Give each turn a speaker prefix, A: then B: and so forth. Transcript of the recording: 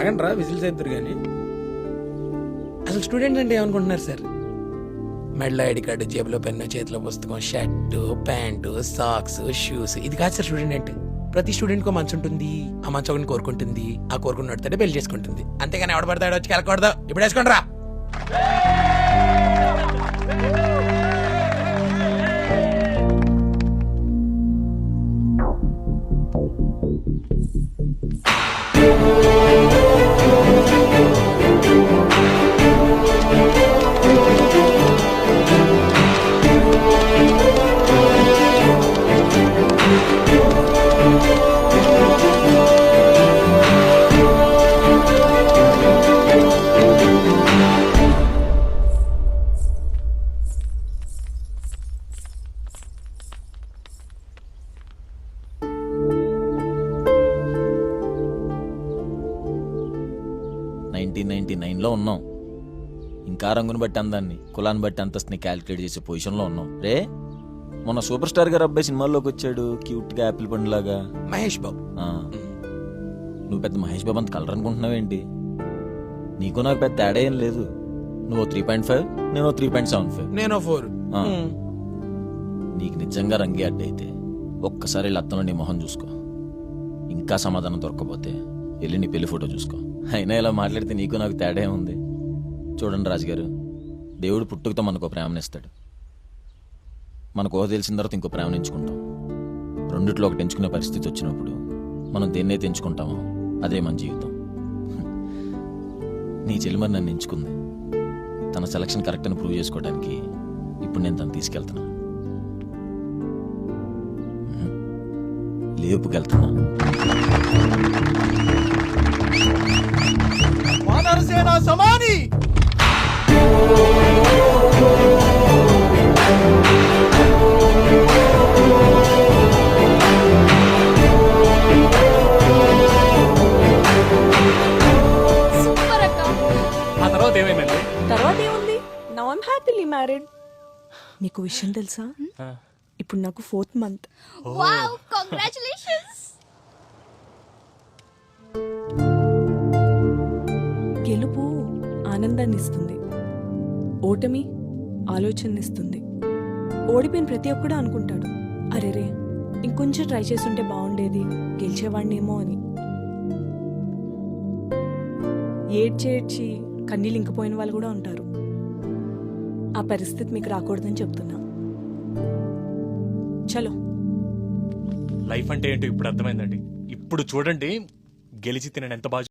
A: ఆగండి రా, విజిల్స్ అవుతారు కానీ. అసలు స్టూడెంట్స్ అంటే ఏమనుకుంటున్నారు సార్? మెడలో ఐడి కార్డు, జేబులో పెన్ను, చేతిలో పుస్తకం, షర్టు, ప్యాంటు, సాక్స్, షూస్. ఇది కాదు సార్ స్టూడెంట్ అంటే. ప్రతి స్టూడెంట్ కో మనసు ఉంటుంది. ఆ మనసు ఒకరిని కోరుకుంటుంది. ఆ కోరుకున్నట్టు పెళ్లి చేసుకుంటుంది. అంతేగాని ఎవడ పడతాడు వచ్చి కలకూడదు. ఇప్పుడు వేసుకోండి రా.
B: లో ఉన్నాం. ఇంకా రంగుని బట్టి అందాన్ని, కులాన్ని బట్టి అంతస్తుని క్యాలిక్యులేట్ చేసే పొజిషన్లో ఉన్నాం. రే, మొన్న సూపర్ స్టార్ గారు అబ్బాయి సినిమాల్లోకి వచ్చాడు, క్యూట్ గా యాపిల్ పండులాగా.
A: మహేష్ బాబు.
B: నువ్వు పెద్ద మహేష్ బాబు అంత కలర్ అనుకుంటున్నావేంటి? నీకు నాకు పెద్ద తేడా ఏం లేదు. నువ్వు 3.5, నేను 3.75.
A: నేను 4.
B: నీకు నిజంగా రంగే అడ్డైతే ఒక్కసారి లత్తలో నీ మొహం చూసుకో. ఇంకా సమాధానం దొరకపోతే వెళ్ళి నీ పెళ్లి ఫోటో చూసుకో. అయినా ఇలా మాట్లాడితే నీకు నాకు తేడా ఏముంది? చూడండి రాజుగారు, దేవుడు పుట్టుకతో మనకు ప్రేమనిస్తాడు. మనకు ఊహ తెలిసిన తర్వాత ఇంకో ప్రేమను ఎంచుకుంటాం. రెండిట్లో ఒకటి ఎంచుకునే పరిస్థితి వచ్చినప్పుడు మనం దేన్నైతే ఎంచుకుంటామో అదే మన జీవితం. నీ చెల్లిమని నన్ను ఎంచుకుంది. తన సెలక్షన్ కరెక్ట్ అని ప్రూవ్ చేసుకోవడానికి ఇప్పుడు నేను తను తీసుకెళ్తున్నా. లేపుకెళ్తున్నా.
C: వానరసేన సమాని.
D: సూపర్ అక్క.
A: ఆ తర్వాత ఏమైందండి?
D: తర్వాత ఏముంది? Now I'm happily married. మీకు విషయం తెలుసా? ఇప్పుడు నాకు 4th month.
E: Wow, congratulations.
D: గెలుపు ఆనందాన్ని ఇస్తుంది, ఓటమి ఆలోచననిస్తుంది. ఓడిపోయిన ప్రతి ఒక్కడు అనుకుంటాడు, అరేరే ఇంకొంచెం ట్రై చేస్తుంటే బాగుండేది, గెలిచేవాడినేమో అని. ఏడ్చేడ్చి కన్నీళ్ళు ఇంకిపోయిన వాళ్ళు కూడా ఉంటారు. ఆ పరిస్థితి మీకు రాకూడదని చెప్తున్నా. చలో.
F: లైఫ్ అంటే ఏంటో ఇప్పుడు అర్థమైందండి. ఇప్పుడు చూడండి, గెలిచి తినని ఎంత బాగా